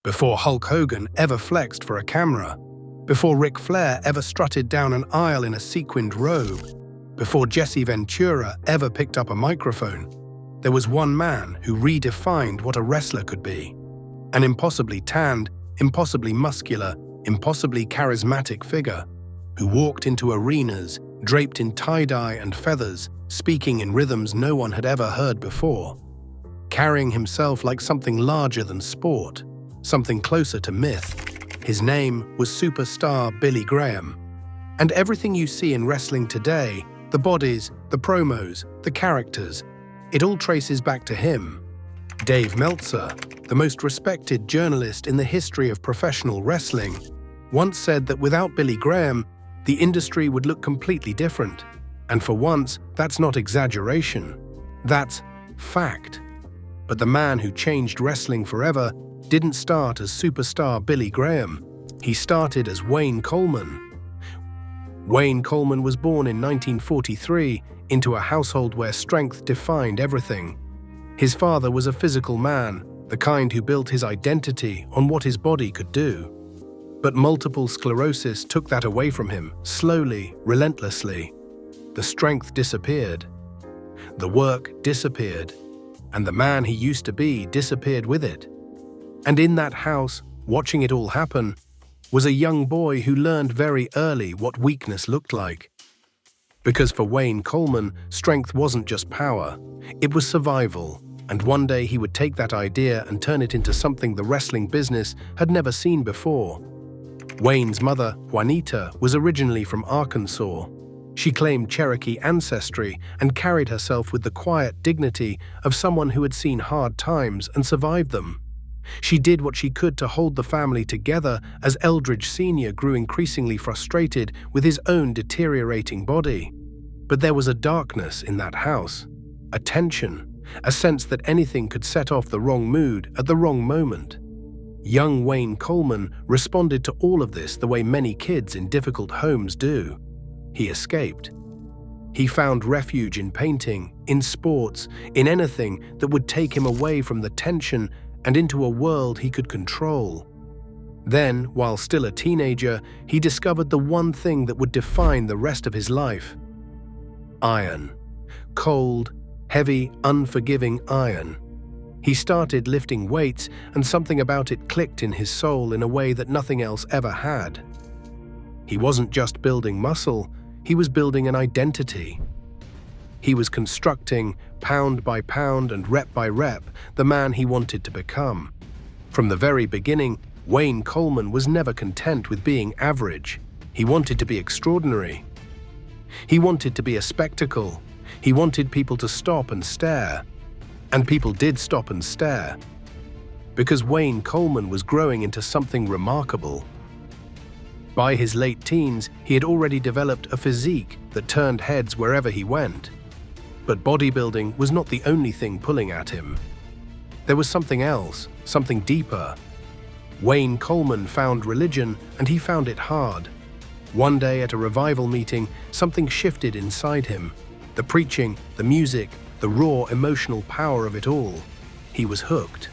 before Hulk Hogan ever flexed for a camera, before Ric Flair ever strutted down an aisle in a sequined robe, before Jesse Ventura ever picked up a microphone, there was one man who redefined what a wrestler could be. An impossibly tanned, impossibly muscular, impossibly charismatic figure who walked into arenas draped in tie-dye and feathers, speaking in rhythms no one had ever heard before, carrying himself like something larger than sport, something closer to myth. His name was Superstar Billy Graham. And everything you see in wrestling today, the bodies, the promos, the characters, it all traces back to him. Dave Meltzer, the most respected journalist in the history of professional wrestling, once said that without Billy Graham, the industry would look completely different. And for once, that's not exaggeration. That's fact. But the man who changed wrestling forever didn't start as Superstar Billy Graham. He started as Wayne Coleman. Wayne Coleman was born in 1943 into a household where strength defined everything. His father was a physical man, the kind who built his identity on what his body could do. But multiple sclerosis took that away from him, slowly, relentlessly. The strength disappeared. The work disappeared. And the man he used to be disappeared with it. And in that house, watching it all happen, was a young boy who learned very early what weakness looked like. Because for Wayne Coleman, strength wasn't just power, it was survival, and one day he would take that idea and turn it into something the wrestling business had never seen before. Wayne's mother, Juanita, was originally from Arkansas. She claimed Cherokee ancestry and carried herself with the quiet dignity of someone who had seen hard times and survived them. She did what she could to hold the family together as Eldridge Sr. grew increasingly frustrated with his own deteriorating body. But there was a darkness in that house, a tension, a sense that anything could set off the wrong mood at the wrong moment. Young Wayne Coleman responded to all of this the way many kids in difficult homes do. He escaped. He found refuge in painting, in sports, in anything that would take him away from the tension and into a world he could control. Then, while still a teenager, he discovered the one thing that would define the rest of his life. Iron. Cold, heavy, unforgiving iron. He started lifting weights, and something about it clicked in his soul in a way that nothing else ever had. He wasn't just building muscle, he was building an identity. He was constructing, pound by pound and rep by rep, the man he wanted to become. From the very beginning, Wayne Coleman was never content with being average. He wanted to be extraordinary. He wanted to be a spectacle. He wanted people to stop and stare. And people did stop and stare. Because Wayne Coleman was growing into something remarkable. By his late teens, he had already developed a physique that turned heads wherever he went. But bodybuilding was not the only thing pulling at him. There was something else, something deeper. Wayne Coleman found religion, and he found it hard. One day at a revival meeting, something shifted inside him. The preaching, the music, the raw emotional power of it all. He was hooked.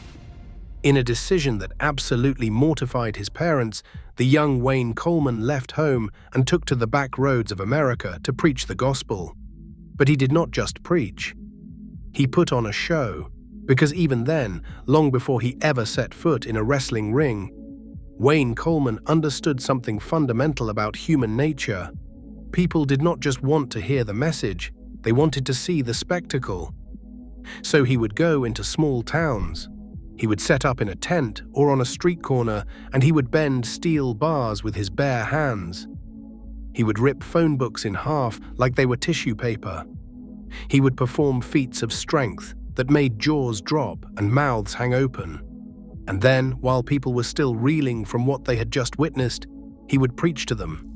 In a decision that absolutely mortified his parents, the young Wayne Coleman left home and took to the back roads of America to preach the gospel. But he did not just preach. He put on a show, because even then, long before he ever set foot in a wrestling ring, Wayne Coleman understood something fundamental about human nature. People did not just want to hear the message, they wanted to see the spectacle. So he would go into small towns. He would set up in a tent or on a street corner, and he would bend steel bars with his bare hands. He would rip phone books in half like they were tissue paper. He would perform feats of strength that made jaws drop and mouths hang open. And then, while people were still reeling from what they had just witnessed, he would preach to them.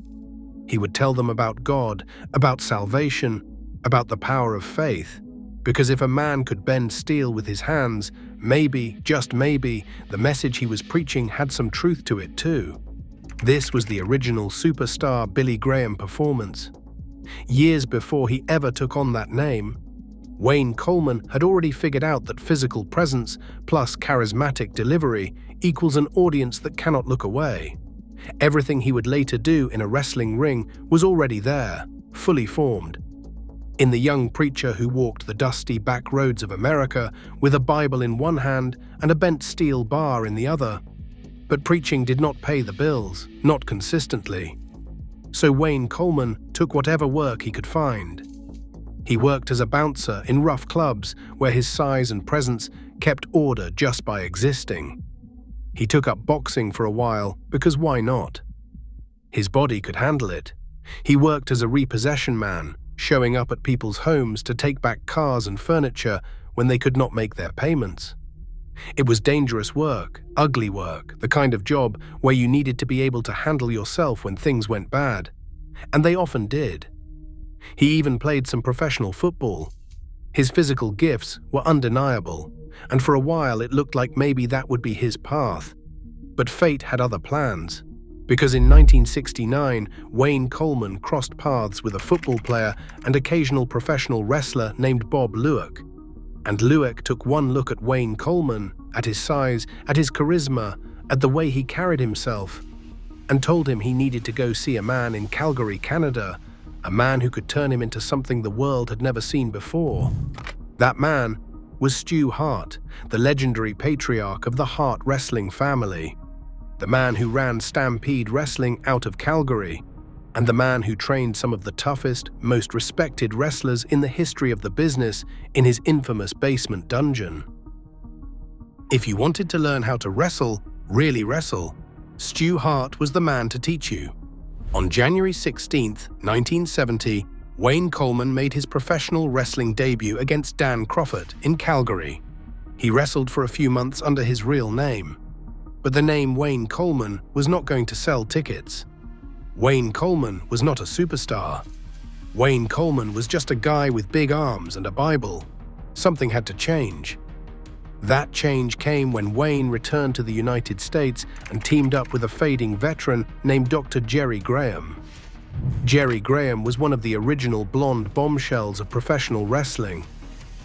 He would tell them about God, about salvation, about the power of faith. Because if a man could bend steel with his hands, maybe, just maybe, the message he was preaching had some truth to it too. This was the original Superstar Billy Graham performance. Years before he ever took on that name, Wayne Coleman had already figured out that physical presence plus charismatic delivery equals an audience that cannot look away. Everything he would later do in a wrestling ring was already there, fully formed. In the young preacher who walked the dusty back roads of America with a Bible in one hand and a bent steel bar in the other. But preaching did not pay the bills, not consistently. So Wayne Coleman took whatever work he could find. He worked as a bouncer in rough clubs where his size and presence kept order just by existing. He took up boxing for a while because why not? His body could handle it. He worked as a repossession man, showing up at people's homes to take back cars and furniture when they could not make their payments. It was dangerous work, ugly work, the kind of job where you needed to be able to handle yourself when things went bad. And they often did. He even played some professional football. His physical gifts were undeniable, and for a while it looked like maybe that would be his path. But fate had other plans, because in 1969, Wayne Coleman crossed paths with a football player and occasional professional wrestler named Bob Lewick. And Lewick took one look at Wayne Coleman, at his size, at his charisma, at the way he carried himself, and told him he needed to go see a man in Calgary, Canada, a man who could turn him into something the world had never seen before. That man was Stu Hart, the legendary patriarch of the Hart wrestling family, the man who ran Stampede Wrestling out of Calgary, and the man who trained some of the toughest, most respected wrestlers in the history of the business in his infamous basement dungeon. If you wanted to learn how to wrestle, really wrestle, Stu Hart was the man to teach you. On January 16, 1970, Wayne Coleman made his professional wrestling debut against Dan Crawford in Calgary. He wrestled for a few months under his real name. But the name Wayne Coleman was not going to sell tickets. Wayne Coleman was not a superstar. Wayne Coleman was just a guy with big arms and a Bible. Something had to change. That change came when Wayne returned to the United States and teamed up with a fading veteran named Dr. Jerry Graham. Jerry Graham was one of the original blonde bombshells of professional wrestling.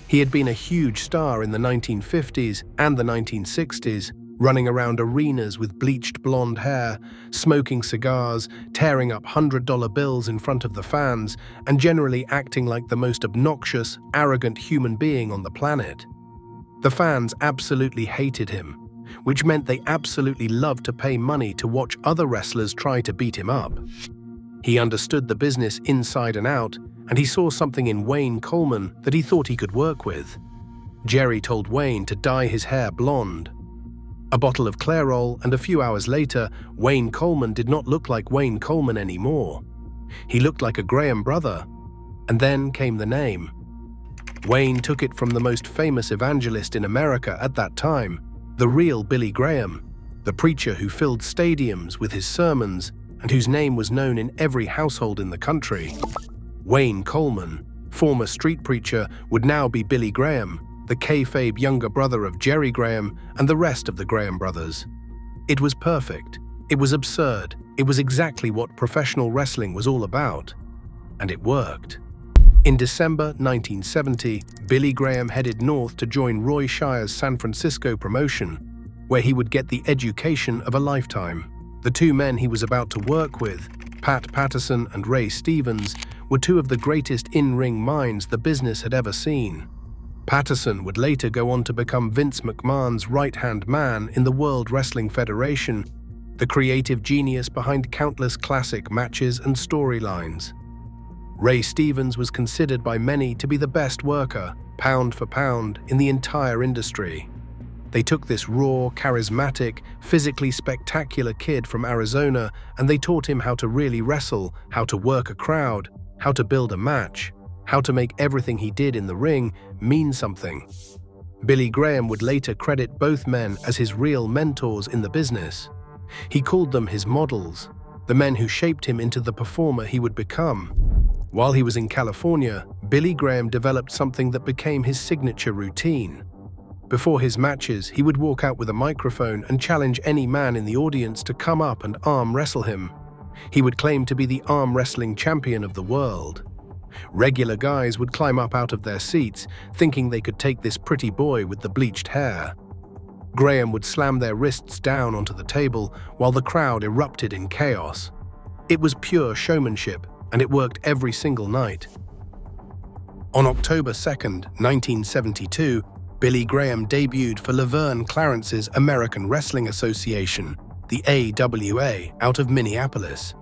He had been a huge star in the 1950s and the 1960s, running around arenas with bleached blonde hair, smoking cigars, tearing up $100 bills in front of the fans, and generally acting like the most obnoxious, arrogant human being on the planet. The fans absolutely hated him, which meant they absolutely loved to pay money to watch other wrestlers try to beat him up. He understood the business inside and out, and he saw something in Wayne Coleman that he thought he could work with. Jerry told Wayne to dye his hair blonde. A bottle of Clairol, and a few hours later, Wayne Coleman did not look like Wayne Coleman anymore. He looked like a Graham brother. And then came the name. Wayne took it from the most famous evangelist in America at that time, the real Billy Graham, the preacher who filled stadiums with his sermons and whose name was known in every household in the country. Wayne Coleman, former street preacher, would now be Billy Graham, the kayfabe younger brother of Jerry Graham and the rest of the Graham brothers. It was perfect. It was absurd. It was exactly what professional wrestling was all about. And it worked. In December 1970, Billy Graham headed north to join Roy Shire's San Francisco promotion, where he would get the education of a lifetime. The two men he was about to work with, Pat Patterson and Ray Stevens, were two of the greatest in-ring minds the business had ever seen. Patterson would later go on to become Vince McMahon's right-hand man in the World Wrestling Federation, the creative genius behind countless classic matches and storylines. Ray Stevens was considered by many to be the best worker, pound for pound, in the entire industry. They took this raw, charismatic, physically spectacular kid from Arizona and they taught him how to really wrestle, how to work a crowd, how to build a match, how to make everything he did in the ring mean something. Billy Graham would later credit both men as his real mentors in the business. He called them his models, the men who shaped him into the performer he would become. While he was in California, Billy Graham developed something that became his signature routine. Before his matches, he would walk out with a microphone and challenge any man in the audience to come up and arm wrestle him. He would claim to be the arm wrestling champion of the world. Regular guys would climb up out of their seats, thinking they could take this pretty boy with the bleached hair. Graham would slam their wrists down onto the table while the crowd erupted in chaos. It was pure showmanship, and it worked every single night. On October 2nd, 1972, Billy Graham debuted for Laverne Clarence's American Wrestling Association, the AWA, out of Minneapolis.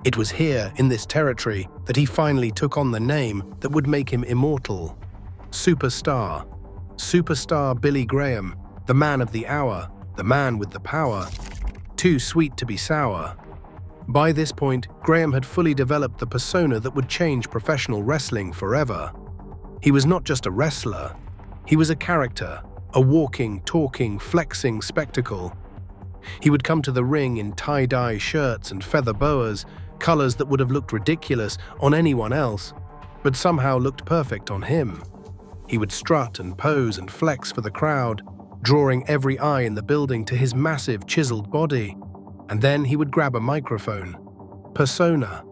It was here, in this territory, that he finally took on the name that would make him immortal. Superstar. Superstar Billy Graham, the man of the hour, the man with the power. Too sweet to be sour. By this point, Graham had fully developed the persona that would change professional wrestling forever. He was not just a wrestler. He was a character, a walking, talking, flexing spectacle. He would come to the ring in tie-dye shirts and feather boas, colors that would have looked ridiculous on anyone else, but somehow looked perfect on him. He would strut and pose and flex for the crowd, drawing every eye in the building to his massive, chiseled body. And then he would grab a microphone. Persona.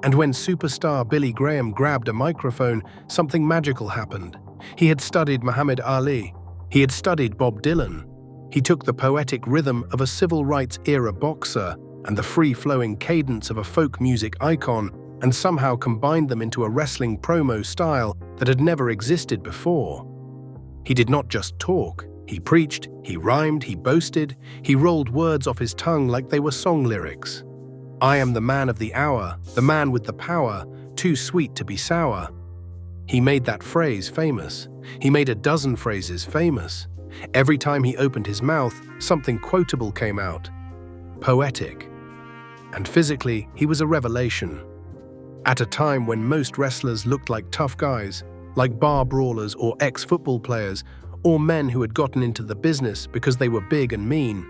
And when superstar Billy Graham grabbed a microphone, something magical happened. He had studied Muhammad Ali. He had studied Bob Dylan. He took the poetic rhythm of a civil rights-era boxer and the free-flowing cadence of a folk music icon and somehow combined them into a wrestling promo style that had never existed before. He did not just talk. He preached, he rhymed, he boasted, he rolled words off his tongue like they were song lyrics. I am the man of the hour, the man with the power, too sweet to be sour. He made that phrase famous. He made a dozen phrases famous. Every time he opened his mouth, something quotable came out. Poetic. And physically, he was a revelation. At a time when most wrestlers looked like tough guys, like bar brawlers or ex-football players, or men who had gotten into the business because they were big and mean,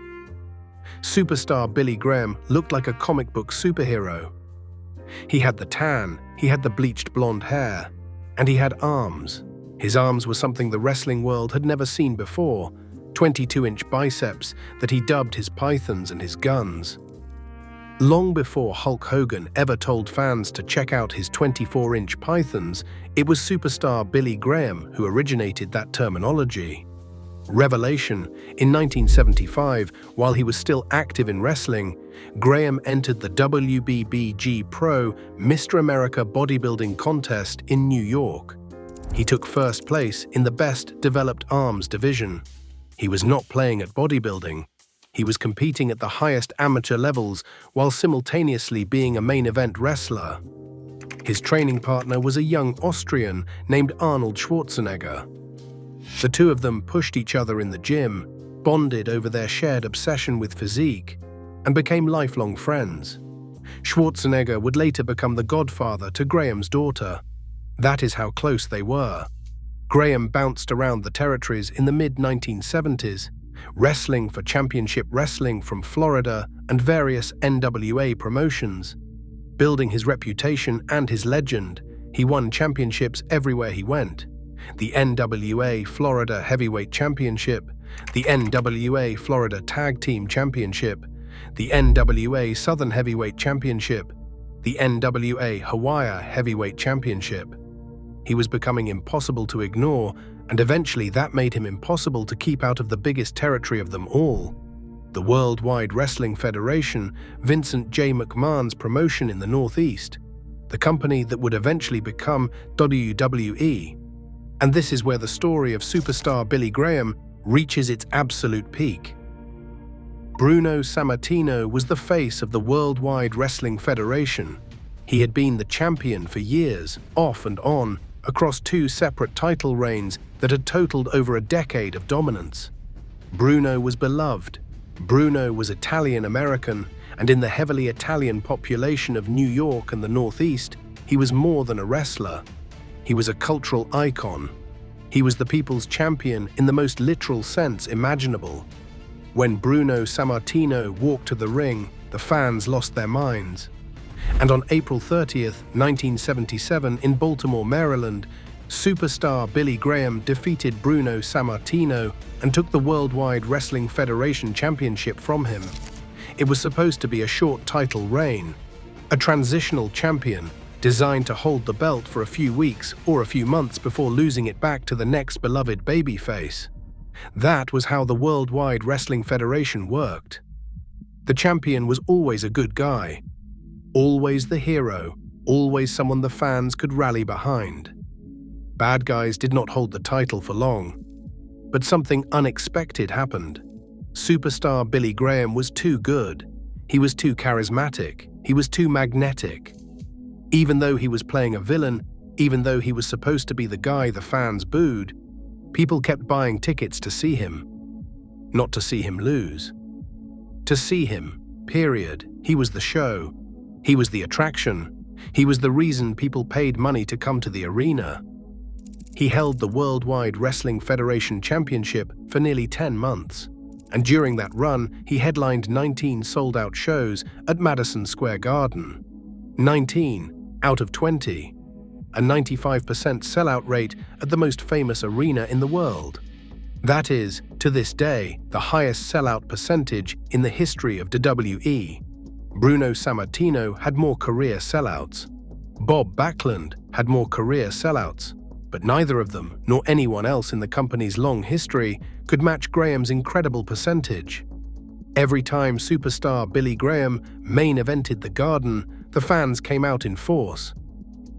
superstar Billy Graham looked like a comic book superhero. He had the tan, he had the bleached blonde hair, and he had arms. His arms were something the wrestling world had never seen before, 22-inch biceps that he dubbed his pythons and his guns. Long before Hulk Hogan ever told fans to check out his 24-inch pythons, it was superstar Billy Graham who originated that terminology. Revelation. In 1975, while he was still active in wrestling, Graham entered the WBBG Pro Mr. America Bodybuilding Contest in New York. He took first place in the Best Developed Arms division. He was not playing at bodybuilding. He was competing at the highest amateur levels while simultaneously being a main event wrestler. His training partner was a young Austrian named Arnold Schwarzenegger. The two of them pushed each other in the gym, bonded over their shared obsession with physique, and became lifelong friends. Schwarzenegger would later become the godfather to Graham's daughter. That is how close they were. Graham bounced around the territories in the mid-1970s, wrestling for Championship Wrestling from Florida and various NWA promotions. Building his reputation and his legend, he won championships everywhere he went. The NWA Florida Heavyweight Championship, the NWA Florida Tag Team Championship, the NWA Southern Heavyweight Championship, the NWA Hawaii Heavyweight Championship. He was becoming impossible to ignore, and eventually that made him impossible to keep out of the biggest territory of them all. The Worldwide Wrestling Federation, Vincent J. McMahon's promotion in the Northeast, the company that would eventually become WWE. And this is where the story of superstar Billy Graham reaches its absolute peak. Bruno Sammartino was the face of the Worldwide Wrestling Federation. He had been the champion for years, off and on, across two separate title reigns that had totaled over a decade of dominance. Bruno was beloved. Bruno was Italian-American, and in the heavily Italian population of New York and the Northeast, he was more than a wrestler. He was a cultural icon. He was the people's champion in the most literal sense imaginable. When Bruno Sammartino walked to the ring, the fans lost their minds. And on April 30th, 1977, in Baltimore, Maryland, superstar Billy Graham defeated Bruno Sammartino and took the Worldwide Wrestling Federation Championship from him. It was supposed to be a short title reign, a transitional champion, designed to hold the belt for a few weeks or a few months before losing it back to the next beloved babyface. That was how the Worldwide Wrestling Federation worked. The champion was always a good guy, always the hero, always someone the fans could rally behind. Bad guys did not hold the title for long, but something unexpected happened. Superstar Billy Graham was too good. He was too charismatic. He was too magnetic. Even though he was playing a villain, even though he was supposed to be the guy the fans booed, people kept buying tickets to see him. Not to see him lose. To see him, period. He was the show. He was the attraction. He was the reason people paid money to come to the arena. He held the Worldwide Wrestling Federation Championship for nearly 10 months, and during that run, he headlined 19 sold-out shows at Madison Square Garden. 19 out of 20, a 95% sellout rate at the most famous arena in the world. That is, to this day, the highest sellout percentage in the history of WWE. Bruno Sammartino had more career sellouts. Bob Backlund had more career sellouts, but neither of them, nor anyone else in the company's long history, could match Graham's incredible percentage. Every time superstar Billy Graham main evented the Garden, the fans came out in force.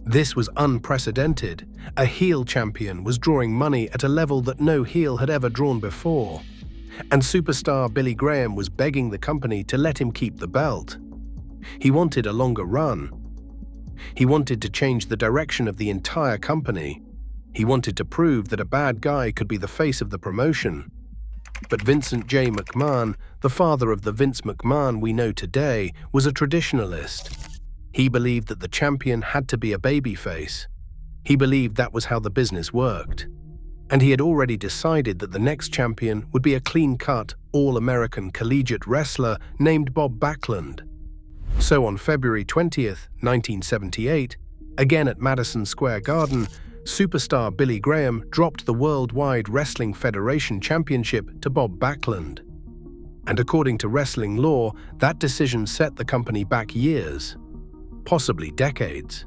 This was unprecedented. A heel champion was drawing money at a level that no heel had ever drawn before. And superstar Billy Graham was begging the company to let him keep the belt. He wanted a longer run. He wanted to change the direction of the entire company. He wanted to prove that a bad guy could be the face of the promotion. But Vincent J. McMahon, the father of the Vince McMahon we know today, was a traditionalist. He believed that the champion had to be a babyface. He believed that was how the business worked. And he had already decided that the next champion would be a clean-cut, all-American collegiate wrestler named Bob Backlund. So on February 20th, 1978, again at Madison Square Garden, superstar Billy Graham dropped the Worldwide Wrestling Federation Championship to Bob Backlund. And according to wrestling law, that decision set the company back years, possibly decades,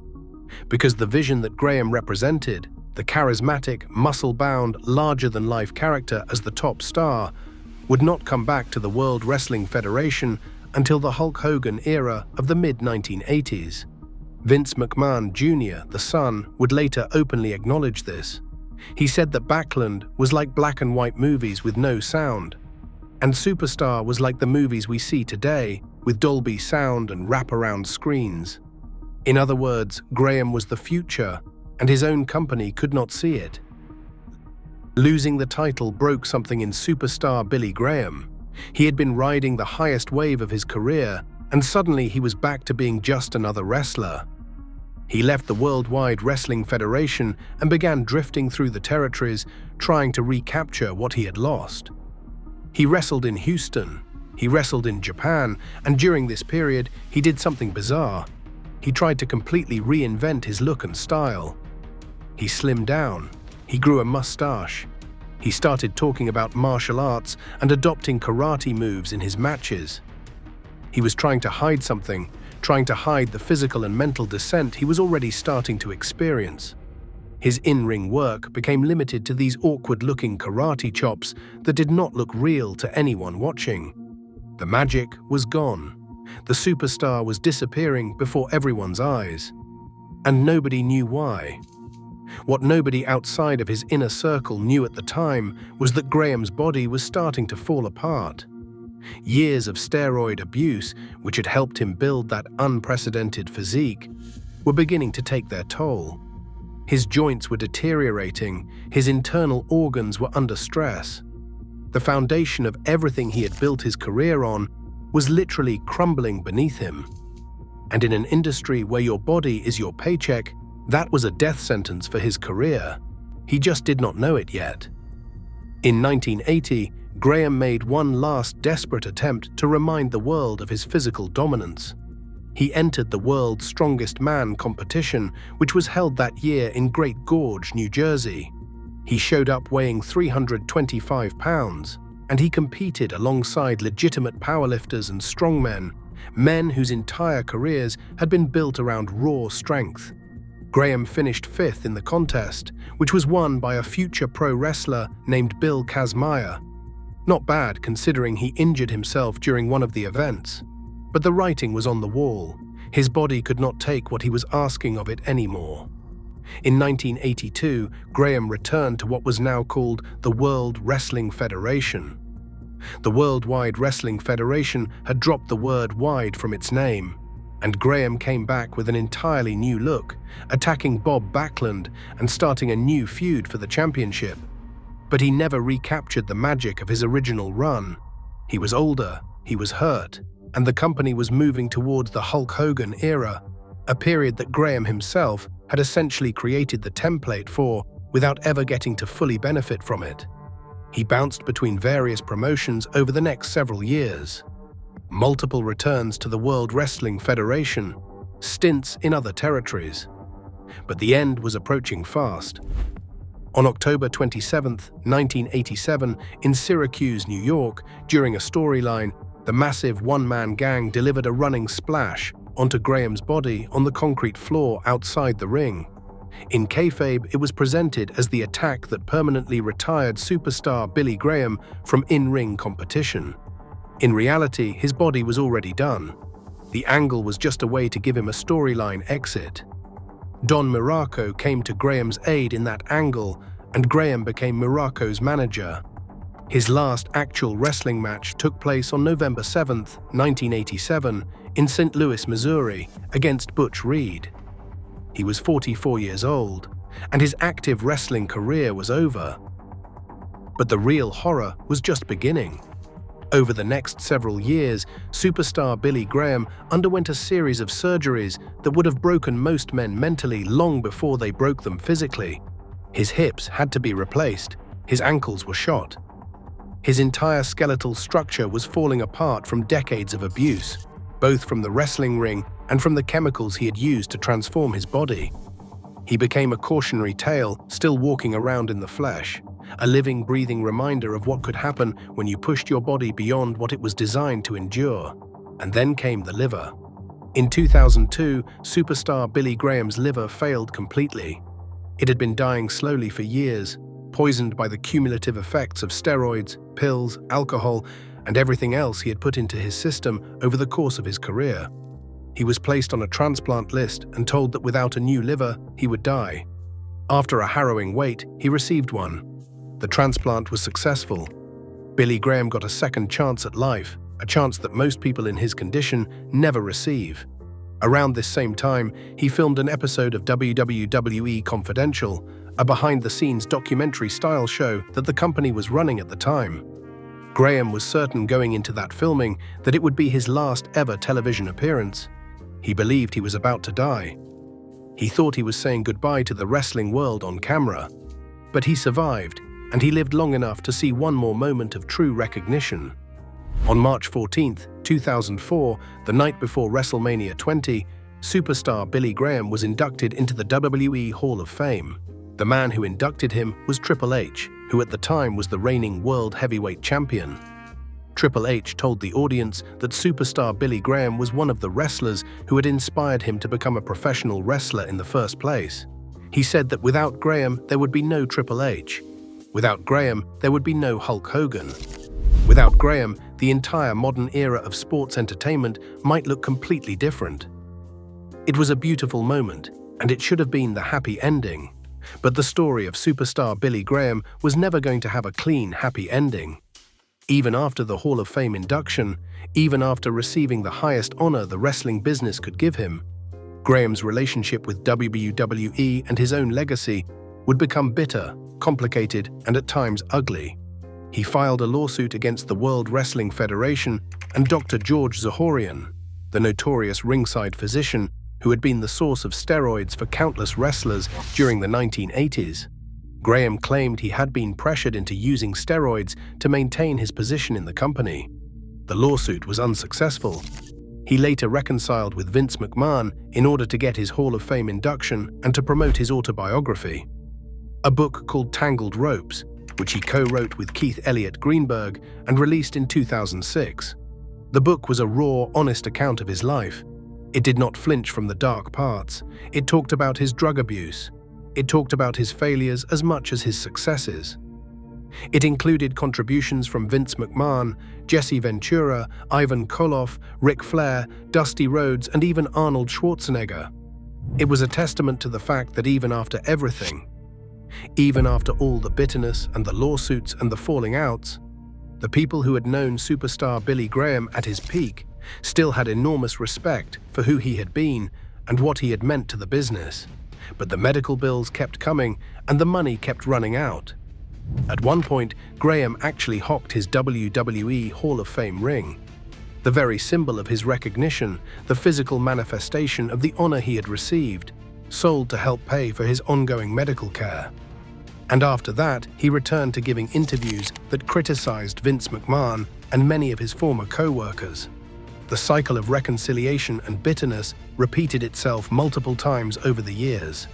because the vision that Graham represented, the charismatic, muscle-bound, larger-than-life character as the top star, would not come back to the World Wrestling Federation until the Hulk Hogan era of the mid-1980s. Vince McMahon Jr., the son, would later openly acknowledge this. He said that Backlund was like black and white movies with no sound, and Superstar was like the movies we see today, with Dolby sound and wraparound screens. In other words, Graham was the future, and his own company could not see it. Losing the title broke something in superstar Billy Graham. He had been riding the highest wave of his career, and suddenly he was back to being just another wrestler. He left the Worldwide Wrestling Federation and began drifting through the territories, trying to recapture what he had lost. He wrestled in Houston, he wrestled in Japan, and during this period, he did something bizarre. He tried to completely reinvent his look and style. He slimmed down, he grew a mustache. He started talking about martial arts and adopting karate moves in his matches. He was trying to hide something, trying to hide the physical and mental descent he was already starting to experience. His in-ring work became limited to these awkward-looking karate chops that did not look real to anyone watching. The magic was gone. The superstar was disappearing before everyone's eyes. And nobody knew why. What nobody outside of his inner circle knew at the time was that Graham's body was starting to fall apart. Years of steroid abuse, which had helped him build that unprecedented physique, were beginning to take their toll. His joints were deteriorating, his internal organs were under stress. The foundation of everything he had built his career on was literally crumbling beneath him. And in an industry where your body is your paycheck, that was a death sentence for his career. He just did not know it yet. In 1980, Graham made one last desperate attempt to remind the world of his physical dominance. He entered the World's Strongest Man competition, which was held that year in Great Gorge, New Jersey. He showed up weighing 325 pounds, and he competed alongside legitimate powerlifters and strongmen, men whose entire careers had been built around raw strength. Graham finished 5th in the contest, which was won by a future pro wrestler named Bill Kazmaier. Not bad considering he injured himself during one of the events. But the writing was on the wall. His body could not take what he was asking of it anymore. In 1982, Graham returned to what was now called the World Wrestling Federation. The Worldwide Wrestling Federation had dropped the word "wide" from its name, and Graham came back with an entirely new look, attacking Bob Backlund and starting a new feud for the championship. But he never recaptured the magic of his original run. He was older, he was hurt, and the company was moving towards the Hulk Hogan era, a period that Graham himself had essentially created the template for without ever getting to fully benefit from it. He bounced between various promotions over the next several years. Multiple returns to the World Wrestling Federation, stints in other territories. But the end was approaching fast. On October 27, 1987, in Syracuse, New York, during a storyline, the massive one-man gang delivered a running splash onto Graham's body on the concrete floor outside the ring. In kayfabe, it was presented as the attack that permanently retired superstar Billy Graham from in-ring competition. In reality, his body was already done. The angle was just a way to give him a storyline exit. Don Muraco came to Graham's aid in that angle, and Graham became Muraco's manager. His last actual wrestling match took place on November 7, 1987, in St. Louis, Missouri, against Butch Reed. He was 44 years old, and his active wrestling career was over. But the real horror was just beginning. Over the next several years, superstar Billy Graham underwent a series of surgeries that would have broken most men mentally long before they broke them physically. His hips had to be replaced, his ankles were shot. His entire skeletal structure was falling apart from decades of abuse, both from the wrestling ring and from the chemicals he had used to transform his body. He became a cautionary tale, still walking around in the flesh, a living, breathing reminder of what could happen when you pushed your body beyond what it was designed to endure. And then came the liver. In 2002, superstar Billy Graham's liver failed completely. It had been dying slowly for years, poisoned by the cumulative effects of steroids, pills, alcohol, and everything else he had put into his system over the course of his career. He was placed on a transplant list and told that without a new liver, he would die. After a harrowing wait, he received one. The transplant was successful. Billy Graham got a second chance at life, a chance that most people in his condition never receive. Around this same time, he filmed an episode of WWE Confidential, a behind-the-scenes documentary-style show that the company was running at the time. Graham was certain going into that filming that it would be his last ever television appearance. He believed he was about to die. He thought he was saying goodbye to the wrestling world on camera. But he survived, and he lived long enough to see one more moment of true recognition. On March 14, 2004, the night before WrestleMania 20, superstar Billy Graham was inducted into the WWE Hall of Fame. The man who inducted him was Triple H, who at the time was the reigning World Heavyweight Champion. Triple H told the audience that superstar Billy Graham was one of the wrestlers who had inspired him to become a professional wrestler in the first place. He said that without Graham, there would be no Triple H. Without Graham, there would be no Hulk Hogan. Without Graham, the entire modern era of sports entertainment might look completely different. It was a beautiful moment, and it should have been the happy ending. But the story of superstar Billy Graham was never going to have a clean, happy ending. Even after the Hall of Fame induction, even after receiving the highest honor the wrestling business could give him, Graham's relationship with WWE and his own legacy would become bitter, complicated, and at times ugly. He filed a lawsuit against the World Wrestling Federation and Dr. George Zahorian, the notorious ringside physician who had been the source of steroids for countless wrestlers during the 1980s. Graham claimed he had been pressured into using steroids to maintain his position in the company. The lawsuit was unsuccessful. He later reconciled with Vince McMahon in order to get his Hall of Fame induction and to promote his autobiography. A book called Tangled Ropes, which he co-wrote with Keith Elliott Greenberg and released in 2006. The book was a raw, honest account of his life. It did not flinch from the dark parts. It talked about his drug abuse. It talked about his failures as much as his successes. It included contributions from Vince McMahon, Jesse Ventura, Ivan Koloff, Ric Flair, Dusty Rhodes, and even Arnold Schwarzenegger. It was a testament to the fact that even after everything, even after all the bitterness and the lawsuits and the falling outs, the people who had known superstar Billy Graham at his peak still had enormous respect for who he had been and what he had meant to the business. But the medical bills kept coming and the money kept running out. At one point, Graham actually hocked his WWE Hall of Fame ring, the very symbol of his recognition, the physical manifestation of the honor he had received, sold to help pay for his ongoing medical care. And after that, he returned to giving interviews that criticized Vince McMahon and many of his former co-workers. The cycle of reconciliation and bitterness repeated itself multiple times over the years.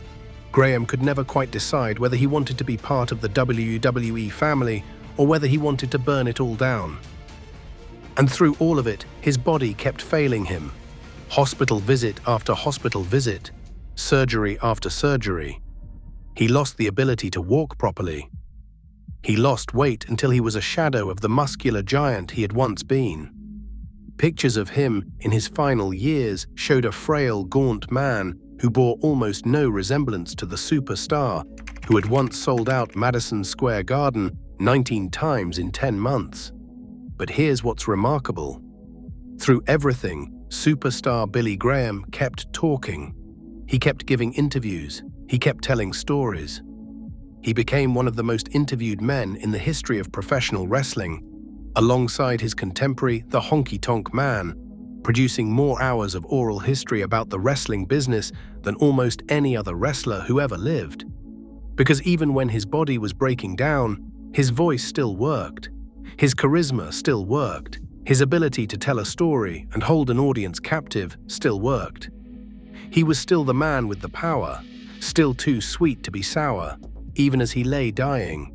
Graham could never quite decide whether he wanted to be part of the WWE family or whether he wanted to burn it all down. And through all of it, his body kept failing him. Hospital visit after hospital visit, surgery after surgery. He lost the ability to walk properly. He lost weight until he was a shadow of the muscular giant he had once been. Pictures of him in his final years showed a frail, gaunt man who bore almost no resemblance to the superstar who had once sold out Madison Square Garden 19 times in 10 months. But here's what's remarkable. Through everything, superstar Billy Graham kept talking. He kept giving interviews. He kept telling stories. He became one of the most interviewed men in the history of professional wrestling, alongside his contemporary, the Honky Tonk Man, producing more hours of oral history about the wrestling business than almost any other wrestler who ever lived. Because even when his body was breaking down, his voice still worked. His charisma still worked. His ability to tell a story and hold an audience captive still worked. He was still the man with the power, still too sweet to be sour, even as he lay dying.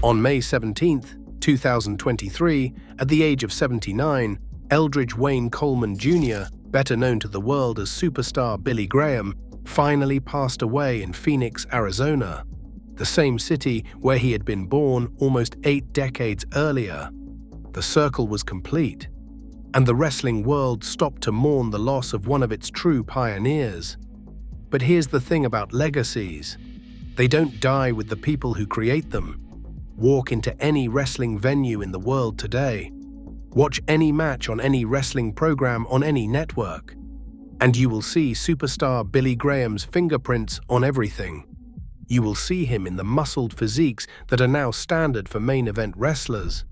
On May 17, 2023, at the age of 79, Eldridge Wayne Coleman Jr., better known to the world as superstar Billy Graham, finally passed away in Phoenix, Arizona, the same city where he had been born almost 8 decades earlier. The circle was complete, and the wrestling world stopped to mourn the loss of one of its true pioneers. But here's the thing about legacies. They don't die with the people who create them. Walk into any wrestling venue in the world today. Watch any match on any wrestling program on any network, and you will see superstar Billy Graham's fingerprints on everything. You will see him in the muscled physiques that are now standard for main event wrestlers.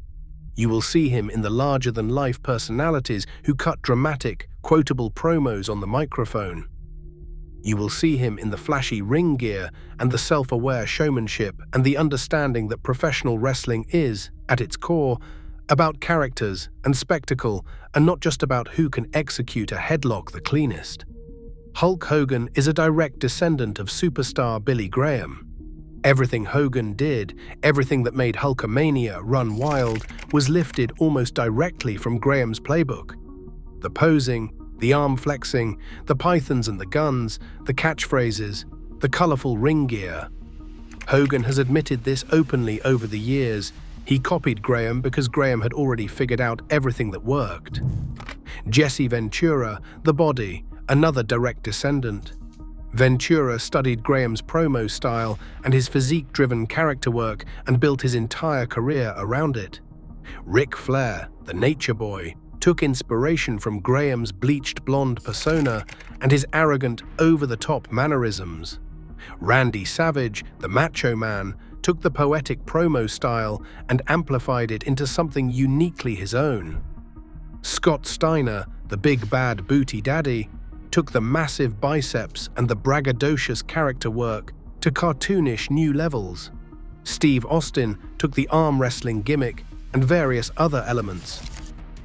You will see him in the larger-than-life personalities who cut dramatic, quotable promos on the microphone. You will see him in the flashy ring gear and the self-aware showmanship and the understanding that professional wrestling is, at its core, about characters and spectacle and not just about who can execute a headlock the cleanest. Hulk Hogan is a direct descendant of superstar Billy Graham. Everything Hogan did, everything that made Hulkamania run wild, was lifted almost directly from Graham's playbook. The posing, the arm flexing, the pythons and the guns, the catchphrases, the colorful ring gear. Hogan has admitted this openly over the years. He copied Graham because Graham had already figured out everything that worked. Jesse Ventura, the body, another direct descendant. Ventura studied Graham's promo style and his physique-driven character work and built his entire career around it. Ric Flair, the nature boy, took inspiration from Graham's bleached blonde persona and his arrogant, over-the-top mannerisms. Randy Savage, the macho man, took the poetic promo style and amplified it into something uniquely his own. Scott Steiner, the big bad booty daddy, took the massive biceps and the braggadocious character work to cartoonish new levels. Steve Austin took the arm wrestling gimmick and various other elements.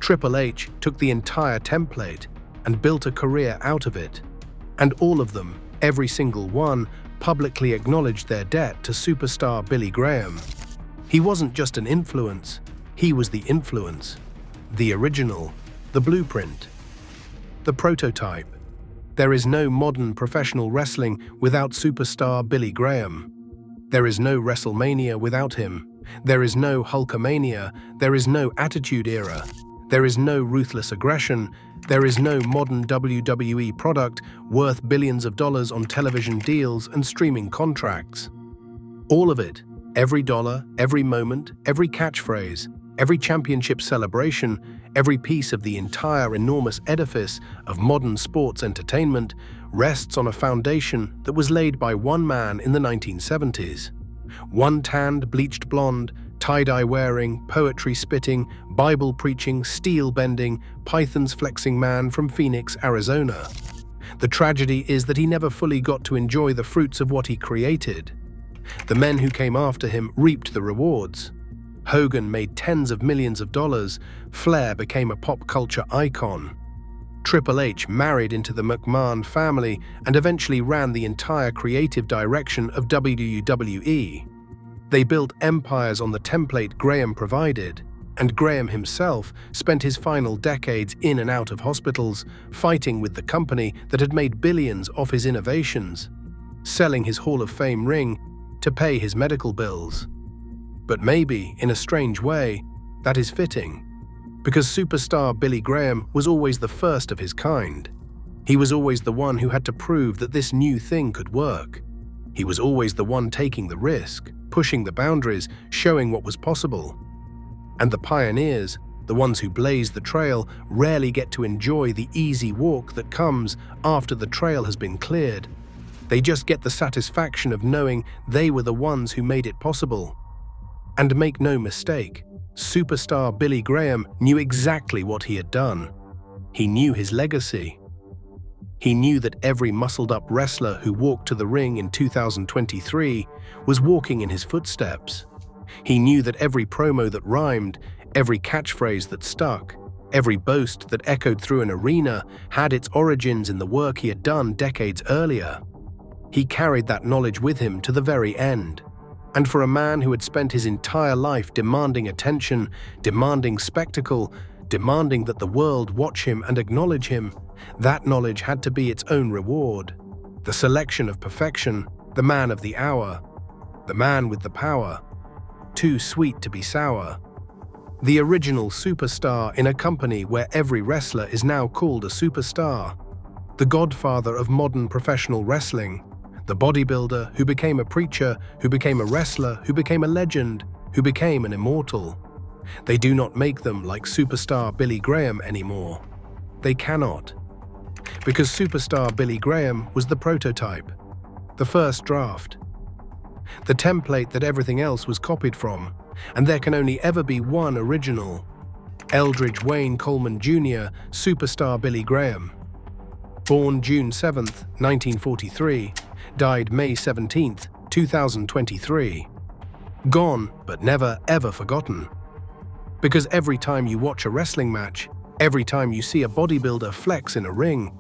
Triple H took the entire template and built a career out of it. And all of them, every single one, publicly acknowledged their debt to superstar Billy Graham. He wasn't just an influence, he was the influence. The original, the blueprint, the prototype. There is no modern professional wrestling without superstar Billy Graham. There is no WrestleMania without him. There is no Hulkamania. There is no Attitude Era. There is no ruthless aggression. There is no modern WWE product worth billions of dollars on television deals and streaming contracts. All of it, every dollar, every moment, every catchphrase, every championship celebration, every piece of the entire enormous edifice of modern sports entertainment rests on a foundation that was laid by one man in the 1970s. One tanned, bleached blonde, tie-dye wearing, poetry spitting, Bible preaching, steel bending, pythons flexing man from Phoenix, Arizona. The tragedy is that he never fully got to enjoy the fruits of what he created. The men who came after him reaped the rewards. Hogan made tens of millions of dollars. Flair became a pop culture icon. Triple H married into the McMahon family and eventually ran the entire creative direction of WWE. They built empires on the template Graham provided, and Graham himself spent his final decades in and out of hospitals, fighting with the company that had made billions off his innovations, selling his Hall of Fame ring to pay his medical bills. But maybe, in a strange way, that is fitting, because superstar Billy Graham was always the first of his kind. He was always the one who had to prove that this new thing could work. He was always the one taking the risk, pushing the boundaries, showing what was possible. And the pioneers, the ones who blazed the trail, rarely get to enjoy the easy walk that comes after the trail has been cleared. They just get the satisfaction of knowing they were the ones who made it possible. And make no mistake, superstar Billy Graham knew exactly what he had done. He knew his legacy. He knew that every muscled-up wrestler who walked to the ring in 2023 was walking in his footsteps. He knew that every promo that rhymed, every catchphrase that stuck, every boast that echoed through an arena had its origins in the work he had done decades earlier. He carried that knowledge with him to the very end. And for a man who had spent his entire life demanding attention, demanding spectacle, demanding that the world watch him and acknowledge him, that knowledge had to be its own reward. The selection of perfection, the man of the hour, the man with the power, too sweet to be sour. The original superstar in a company where every wrestler is now called a superstar. The godfather of modern professional wrestling. The bodybuilder who became a preacher, who became a wrestler, who became a legend, who became an immortal. They do not make them like superstar Billy Graham anymore. They cannot. Because superstar Billy Graham was the prototype, the first draft, the template that everything else was copied from, and there can only ever be one original. Eldridge Wayne Coleman Jr., superstar Billy Graham. Born June 7, 1943, died May 17, 2023. Gone, but never ever forgotten. Because every time you watch a wrestling match, every time you see a bodybuilder flex in a ring,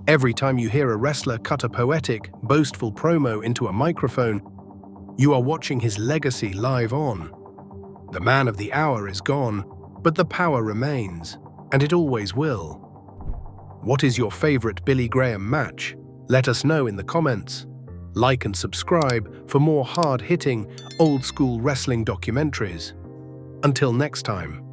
every time you hear a wrestler cut a poetic, boastful promo into a microphone, you are watching his legacy live on. The man of the hour is gone, but the power remains, and it always will. What is your favorite Billy Graham match? Let us know in the comments. Like and subscribe for more hard-hitting, old-school wrestling documentaries. Until next time.